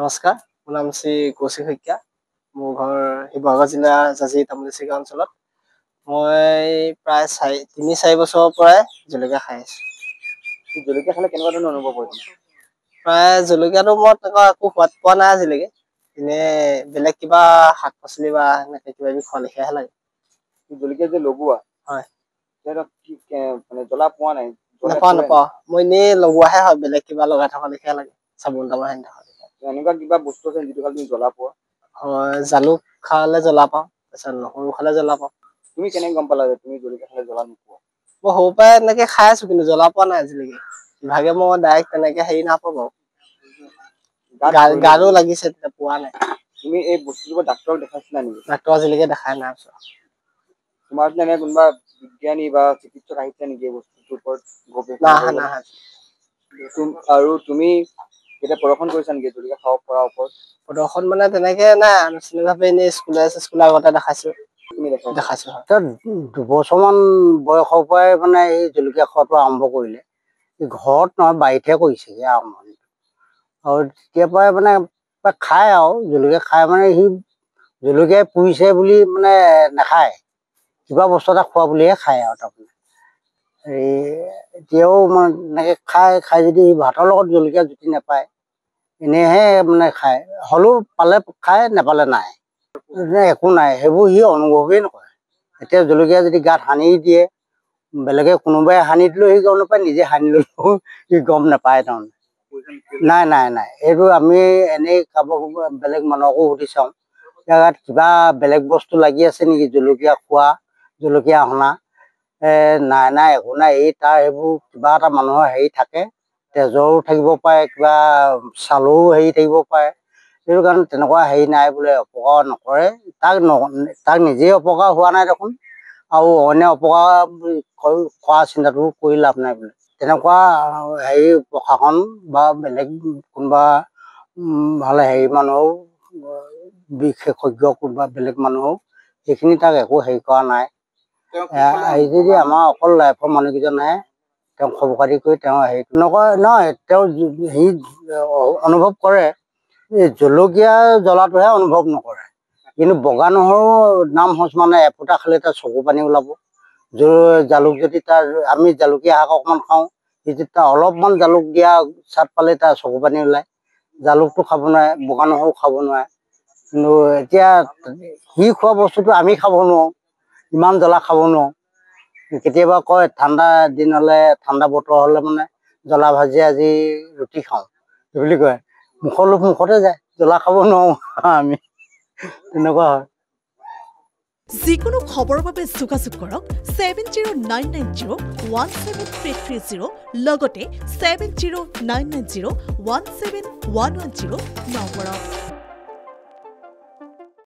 নমস্কাৰ, মোৰ নাম শ্ৰী কৌশিক শইকীয়া। মোৰ ঘৰ শিৱসাগৰ জিলাৰ জাঁজি তামুলীচিগা অঞ্চলত। মই প্ৰায় 3-4 বছৰৰ পৰাই জলকীয়া খাই আছোঁ। জলকীয়া খালে কেনেকুৱা ধৰণৰ অনুভৱ হয়? প্ৰায় জলকীয়াটো মই তেনেকুৱা একো সোৱাদ পোৱা নাই আজিলৈকে। এনেই বেলেগ কিবা শাক-পাচলি বা এনেকৈ কিবা কিবি খোৱা লেখীয়াহে লাগে। জলকীয়া যে লগোৱা, হয়, মানে জ্বলা পোৱা নাই? নাপাওঁ। মই এনেই লগোৱাহে হয়, বেলেগ কিবা লগাই থকা লেখীয়া লাগে। চাবোন-তাবোন এনেকুৱা কিবা বস্তু আছে যিটো তুমি জ্বলা পোৱা? হয়, জালুক খালে জ্বলা পাওঁ, তাৰপিছত নহৰু খালে জ্বলা পাওঁ। তুমি কেনেকে গম পালা যে তুমি জলকীয়া খালে জ্বলা নোপোৱা? মই সৰুৰ পৰাই এনেকে খাই আছো, কিন্তু জ্বলা পোৱা নাই আজিলৈকে। ইভাগে মই ডাইৰেক্ট তেনেকে হেৰি নাপাওঁ বাৰু। গাৰো লাগিছে, তেতিয়া পোৱা নাই। তুমি এই বস্তুটোৰ ডাক্তৰক দেখাইছিলা নেকি? ডাক্তৰ আজিলৈকে দেখাই নাই। তোমাৰ এনে কোনোবা বিজ্ঞানী বা চিকিৎসক আহিছে নেকি এই বস্তুটোৰ ওপৰত গৱেষণা কৰিবলৈ? আৰু তুমি এতিয়া প্ৰদৰ্শন কৰিছা নেকি জলকীয়া খাব পৰা ওপৰত? প্ৰদৰ্শন মানে তেনেকে নাই, আনুষ্ঠানিকভাৱে এনেই স্কুলে আগতে দেখাইছো। দেখাইছো। 2বছৰমান বয়সৰ পৰাই মানে এই জলকীয়া খোৱাটো আৰম্ভ কৰিলে। ঘৰত নহয়, বাৰীতহে কৰিছেগে আৰম্ভণি। আৰু তেতিয়াৰ পৰাই মানে খায় আৰু জলকীয়া খাই মানে সি জলকীয়াই পুৰিছে বুলি মানে নাখায়, কিবা বস্তু এটা খোৱা বুলিহে খায় আৰু তাৰমানে। এতিয়াও মানে এনেকৈ খাই যদি ভাতৰ লগত জলকীয়া জুতি নাপায়, এনেহে মানে খায়। হ'লেও পালে খায়, নাপালে নাই। একো নাই, সেইবোৰ সি অনুভৱেই নকৰে। এতিয়া জলকীয়া যদি গাত সানি দিয়ে, বেলেগে কোনোবাই সানি দিলেও সি গম নাপায়, নিজে সানি ল'লেও সি গম নাপায় তাৰমানে। নাই। এইটো আমি এনেই বেলেগ মানুহকো সুধি চাওঁ, ইয়াত কিবা বেলেগ বস্তু লাগি আছে নেকি জলকীয়া খোৱা, জলকীয়া সনা? নাই, একো নাই। এই তাৰ এইবোৰ কিবা এটা মানুহৰ হেৰি থাকে, তেজৰো থাকিব পাৰে, কিবা ছালৰো হেৰি থাকিব পাৰে। সেইটো কাৰণে তেনেকুৱা হেৰি নাই বোলে, অপকাৰ নকৰে। তাক নিজেই অপকাৰ হোৱা নাই দেখোন, আৰু অন্য অপকাৰ কৰা চিন্তাটো কৰি লাভ নাই বোলে। তেনেকুৱা হেৰি প্ৰশাসন বা বেলেগ কোনোবা ভালে হেৰি মানুহো, বিশেষজ্ঞ কোনোবা বেলেগ মানুহো সেইখিনি তাক একো হেৰি কৰা নাই। যদি আমাৰ অকল লাইফৰ মানুহকেইজনহে তেওঁ খবৰ খাতি কৰি তেওঁ হেৰি নকৰে নহয়, তেওঁ হেৰি অনুভৱ কৰে। এই জলকীয়া জ্বলাটোহে অনুভৱ নকৰে, কিন্তু বগা নহৰু নাম সচ মানে এফুটা খালে তাৰ চকু পানী ওলাব। জালুক যদি আমি জালুকীয়া শাক অকণমান খাওঁ, তাৰ অলপমান জালুক দিয়া চাট পালে তাৰ চকু পানী ওলায়। জালুকটো খাব নোৱাৰে, বগা নহৰু খাব নোৱাৰে। কিন্তু এতিয়া সি খোৱা বস্তুটো আমি খাব নোৱাৰোঁ, ইমান জ্বলা খাব নোৱাৰোঁ। কেতিয়াবা কয় ঠাণ্ডা দিন হ'লে, ঠাণ্ডা বতৰ হ'লে মানে জ্বলা ভাজি আজি ৰুটি খাওঁ বুলি কয়। মুখৰ লোভ মুখতে যায়, জ্বলা খাব নোৱাৰোঁ আমি, তেনেকুৱা হয়। যিকোনো খবৰৰ বাবে যোগাযোগ কৰক 7099017330 লগতে 7099017110 নম্বৰত।